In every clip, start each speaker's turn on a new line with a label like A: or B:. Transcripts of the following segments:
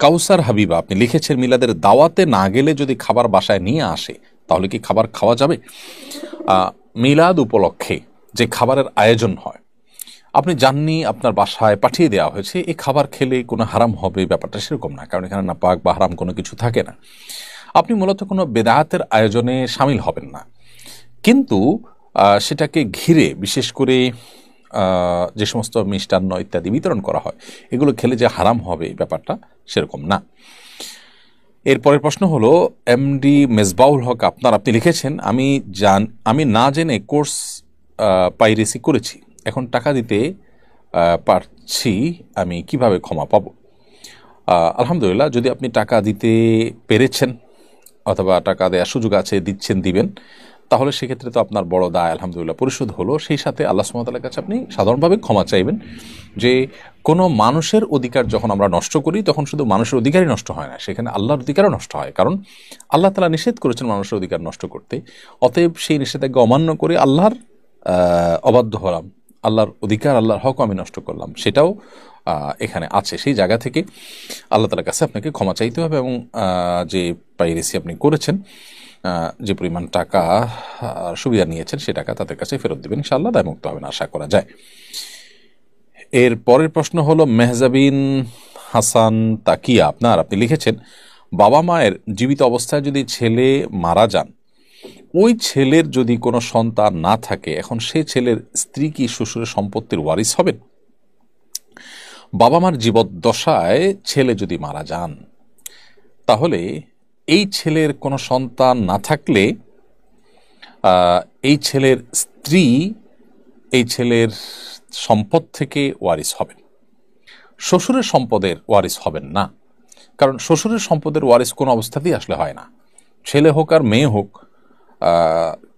A: কাউসার হাবিবা আপনি লিখেছেন, মিলাদের দাওয়াতে না গেলে যদি খাবার বাসায় নিয়ে আসে তাহলে কি খাবার খাওয়া যাবে? মিলাদ উপলক্ষে যে খাবারের আয়োজন হয়, আপনি জাননি, আপনার বাসায় পাঠিয়ে দেওয়া হয়েছে, এই খাবার খেলে কোনো হারাম হবে ব্যাপারটা সেরকম না, কারণ এখানে না পাক বা হারাম কোনো কিছু থাকে না। আপনি মূলত কোনো বেদায়াতের আয়োজনে সামিল হবেন না, কিন্তু সেটাকে ঘিরে বিশেষ করে যে সমস্ত মিষ্টান্ন ইত্যাদি বিতরণ করা হয়, এগুলো খেলে যে হারাম হবে ব্যাপারটা সেরকম না। এরপরের প্রশ্ন হলো এমডি মেজবাউল হক আপনি লিখেছেন, আমি না জেনে কোর্স পাইরেসি করেছি, এখন টাকা দিতে পারছি, আমি কিভাবে ক্ষমা পাব? আলহামদুলিল্লাহ, যদি আপনি টাকা দিতে পেরেছেন অথবা টাকা দেওয়ার সুযোগ আছে, দিবেন, তাহলে সেক্ষেত্রে তো আপনার বড় দায় আলহামদুলিল্লাহ পরিশোধ হলো। সেই সাথে আল্লাহ সুবহানাহু ওয়া তাআলার কাছে আপনি সাধারণভাবে ক্ষমা চাইবেন যে কোনো মানুষের অধিকার যখন আমরা নষ্ট করি তখন শুধু মানুষের অধিকারই নষ্ট হয় না, সেখানে আল্লাহর অধিকারও নষ্ট হয়, কারণ আল্লাহ তাআলা নিষেধ করেছেন মানুষের অধিকার নষ্ট করতে। অতএব সেই নিষেধাজ্ঞা অমান্য করে আল্লাহর অবাধ্য হলাম, আল্লাহর অধিকার, আল্লাহর হক আমি নষ্ট করলাম, সেটাও এখানে আছে। সেই জায়গা থেকে আল্লাহ তাআলার কাছে আপনাকে ক্ষমা চাইতে হবে এবং যে পাইরেসি আপনি করেছেন, যে পরিমাণ টাকা সুবিধা নিয়েছেন সে টাকা তাদের কাছে ফেরত দেবেন, ইনশাআল্লাহ দায়মুক্ত হবেন আশা করা যায়। এর পরের প্রশ্ন হলো মেহজাবিন হাসান তাকিয়া আপনি লিখেছেন, বাবা মায়ের জীবিত অবস্থায় যদি ছেলে মারা যান, ওই ছেলের যদি কোনো সন্তান না থাকে, এখন সেই ছেলের স্ত্রী কি শ্বশুরের সম্পত্তির ওয়ারিস হবেন? বাবা মার জীবদ্দশায় ছেলে যদি মারা যান, তাহলে এই ছেলের কোনো সন্তান না থাকলে এই ছেলের স্ত্রী এই ছেলের সম্পদ থেকে ওয়ারিস হবেন, শ্বশুরের সম্পদের ওয়ারিস হবেন না। কারণ শ্বশুরের সম্পদের ওয়ারিস কোনো অবস্থাতেই আসলে হয় না, ছেলে হোক আর মেয়ে হোক,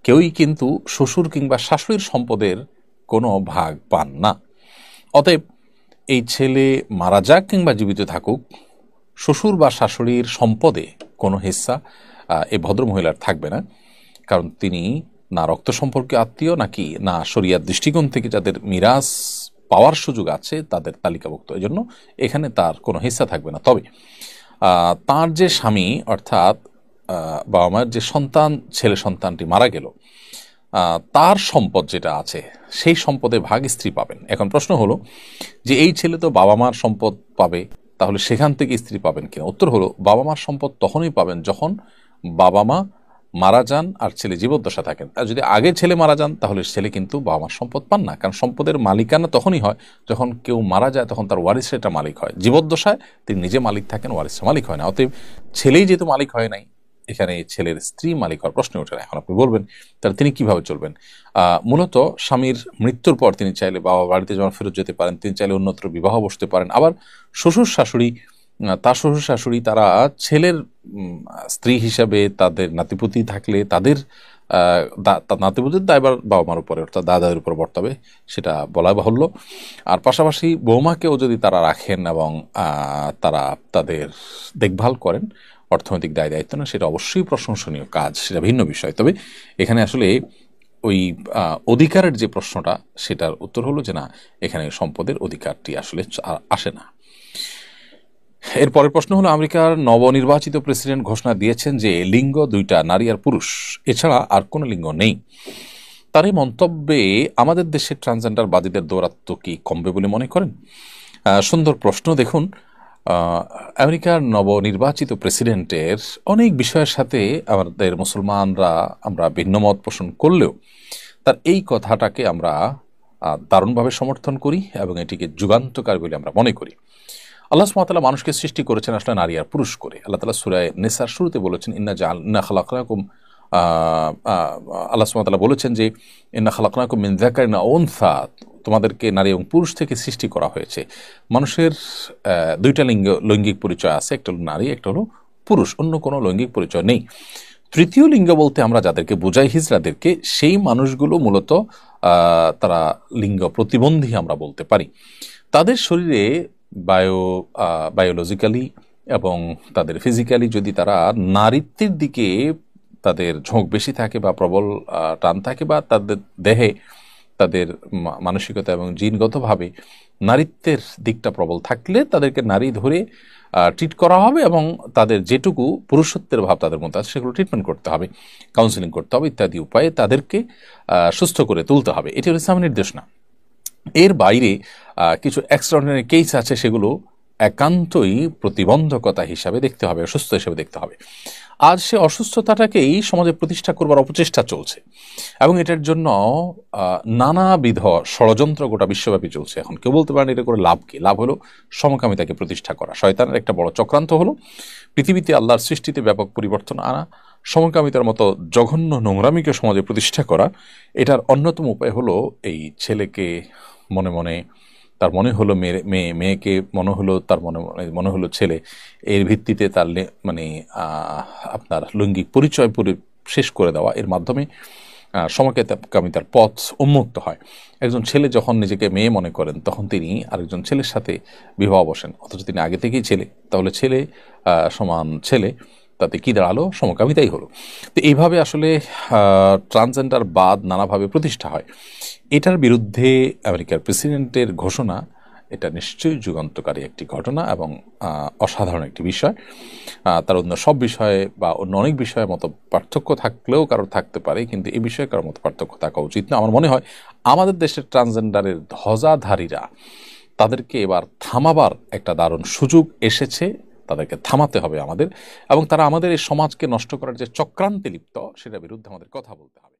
A: কেউই কিন্তু শ্বশুর কিংবা শাশুড়ির সম্পদের কোনো ভাগ পান না। অতএব এই ছেলে মারা যাক কিংবা জীবিত থাকুক, শ্বশুর বা শাশুড়ির সম্পদে কোনো হিস্সা এই ভদ্রমহিলার থাকবে না, কারণ তিনি না রক্ত সম্পর্কে আত্মীয়, নাকি না শরিয়ার দৃষ্টিকোণ থেকে যাদের মিরাস পাওয়ার সুযোগ আছে তাদের তালিকাভুক্ত, এই জন্য এখানে তার কোনো হিস্সা থাকবে না। তবে তার যে স্বামী অর্থাৎ বাবা মায়ের যে সন্তান, ছেলে সন্তানটি মারা গেল, তার সম্পদ যেটা আছে সেই সম্পদে ভাগ স্ত্রী পাবেন। এখন প্রশ্ন হলো যে এই ছেলে তো বাবা মার সম্পদ পাবে, তাহলে সেখান থেকে স্ত্রী পাবেন কিনা? উত্তর হলো বাবা মার সম্পদ তখনই পাবেন যখন বাবা মা মারা যান আর ছেলে জীবদ্দশা থাকেন। আর যদি আগে ছেলে মারা যান তাহলে ছেলে কিন্তু বাবা মার সম্পদ পান না, কারণ সম্পদের মালিকানা তখনই হয় যখন কেউ মারা যায়, তখন তার ওয়ারিসরা এটা মালিক হয়। জীবদ্দশায় তিনি নিজে মালিক থাকেন, ওয়ারিসরা মালিক হয় না। অতএব ছেলেই যেহেতু মালিক হয় নাই, এখানে ছেলের স্ত্রী মালিক হওয়ার প্রশ্ন ওঠে না। এখন আপনি বলবেন তাহলে তিনি কিভাবে চলবেন? মূলত স্বামীর মৃত্যুর পর তিনি চাইলে বাবা বাড়িতে যখন ফেরত যেতে পারেন, তিনি চাইলে অন্যত্র বিবাহ বসতে পারেন। আবার শ্বশুর শাশুড়ি, তার শ্বশুর শাশুড়ি তারা ছেলের স্ত্রী হিসাবে তাদের নাতিপুতি থাকলে তাদের নাতিপুতির দায়ভার বাবা মার উপরে অর্থাৎ দাদাদের উপর বর্তাবে, সেটা বলা বাহুল্য। আর পাশাপাশি বৌমাকেও যদি তারা রাখেন এবং তারা তাদের দেখভাল করেন, অর্থনৈতিক দায় দায়িত্ব না, সেটা অবশ্যই প্রশংসনীয় কাজ, সেটা ভিন্ন বিষয়। তবে এখানে আসলে ওই অধিকারের যে প্রশ্নটা, সেটার উত্তর হলো যে না, এখানে সম্পদের অধিকারটি আসলে আসে না। এরপরের প্রশ্ন হলো, আমেরিকার নবনির্বাচিত প্রেসিডেন্ট ঘোষণা দিয়েছেন যে লিঙ্গ দুইটা, নারী আর পুরুষ, এছাড়া আর কোনো লিঙ্গ নেই। তার এই মন্তব্যে আমাদের দেশের ট্রান্সজেন্ডার বাদীদের দৌরাত্ম্য কি কমবে বলে মনে করেন? সুন্দর প্রশ্ন। দেখুন, আমেরিকার নবনির্বাচিত প্রেসিডেন্টের অনেক বিষয়ের সাথে আমাদের মুসলমানরা আমরা ভিন্নমত পোষণ করলেও তার এই কথাটাকে আমরা দারুণভাবে সমর্থন করি এবং এটিকে যুগান্তকার বলে আমরা মনে করি। আল্লাহ সুবহানাহু ওয়া তাআলা মানুষকে সৃষ্টি করেছেন আসলে নারী আর পুরুষ করে। আল্লাহ তাআলা সূরা নিসার শুরুতে বলেছেন ইন্না খালাকনাকুম, আল্লাহ সুবহানাহু ওয়া তাআলা বলেছেন যে ইন্না খালাকনাকুম মিন যাকারিন ওয়া উনসা, তোমাদেরকে নারী এবং পুরুষ থেকে সৃষ্টি করা হয়েছে। মানুষের দুইটা লৈঙ্গিক পরিচয় আছে, একটা হলো নারী, একটা হলো পুরুষ, অন্য কোনো লৈঙ্গিক পরিচয় নেই। তৃতীয় লিঙ্গ বলতে আমরা যাদেরকে বোঝাই হিজড়াদেরকে, সেই মানুষগুলো মূলত তারা লিঙ্গ প্রতিবন্ধী আমরা বলতে পারি। তাদের শরীরে বায়োলজিক্যালি এবং তাদের ফিজিক্যালি যদি তারা নারীত্বের দিকে তাদের ঝোঁক বেশি থাকে বা প্রবল টান থাকে, বা তাদের দেহে তাদের মানসিকতা এবং জিনগতভাবে নারীত্বের দিকটা প্রবল থাকলে তাদেরকে নারী ধরে ট্রিট করা হবে এবং তাদের যেটুকু পুরুষত্বের ভাব তাদের মধ্যে আছে সেগুলো ট্রিটমেন্ট করতে হবে, কাউন্সেলিং করতে হবে, ইত্যাদি উপায়ে তাদেরকে সুস্থ করে তুলতে হবে। এটি হলো ইসলামের নির্দেশ না। এর বাইরে কিছু এক্সট্রাঅর্ডিনারি কেস আছে, সেগুলো একান্তই প্রতিবন্ধকতা হিসাবে দেখতে হবে, অসুস্থ হিসেবে দেখতে হবে। আজ সে অসুস্থতাটাকেই সমাজে প্রতিষ্ঠা করবার অপচেষ্টা চলছে এবং এটার জন্য নানাবিধ ষড়যন্ত্র গোটা বিশ্বব্যাপী চলছে। এখন কেউ বলতে পারেন এটা করে লাভ কি? লাভ হলো সমকামিতাকে প্রতিষ্ঠা করা। শয়তানের একটা বড় চক্রান্ত হলো পৃথিবীতে আল্লাহর সৃষ্টিতে ব্যাপক পরিবর্তন আনা, সমকামিতার মতো জঘন্য নোংরামিকে সমাজে প্রতিষ্ঠা করা। এটার অন্যতম উপায় হলো এই ছেলেকে মনে মনে, তার মনে হলো মেয়ে, মেয়েকে মনে হলো তার মনে হলো ছেলে, এর ভিত্তিতে তার মানে আপনার লৈঙ্গিক পরিচয় শেষ করে দেওয়া। এর মাধ্যমে সমকামিতার পথ উন্মুক্ত হয়। একজন ছেলে যখন নিজেকে মেয়ে মনে করেন তখন তিনি আরেকজন ছেলের সাথে বিবাহ বসেন, অথচ তিনি আগে থেকেই ছেলে। তাহলে ছেলে সমান ছেলে, তাতে কী দাঁড়ালো? সমকামিতাই হলো। তো এইভাবে আসলে ট্রান্সজেন্ডার বাদ নানাভাবে প্রতিষ্ঠা হয়। এটার বিরুদ্ধে আমেরিকার প্রেসিডেন্টের ঘোষণা, এটা নিশ্চয়ই যুগান্তকারী একটি ঘটনা এবং অসাধারণ একটি বিষয়। তার অন্য সব বিষয়ে বা অন্য অনেক বিষয়ের মতো পার্থক্য থাকলেও কারোর থাকতে পারে, কিন্তু এই বিষয়ে কারোর মতো পার্থক্য থাকা উচিত না। আমার মনে হয় আমাদের দেশের ট্রান্সজেন্ডারের ধ্বজাধারীরা, তাদেরকে এবার থামাবার একটা দারুণ সুযোগ এসেছে। তাদেরকে থামাতে হবে আমাদের, এবং তারা আমাদের এই সমাজকে নষ্ট করার যে চক্রান্তে লিপ্ত, সেটার বিরুদ্ধে আমাদের কথা বলতে হবে।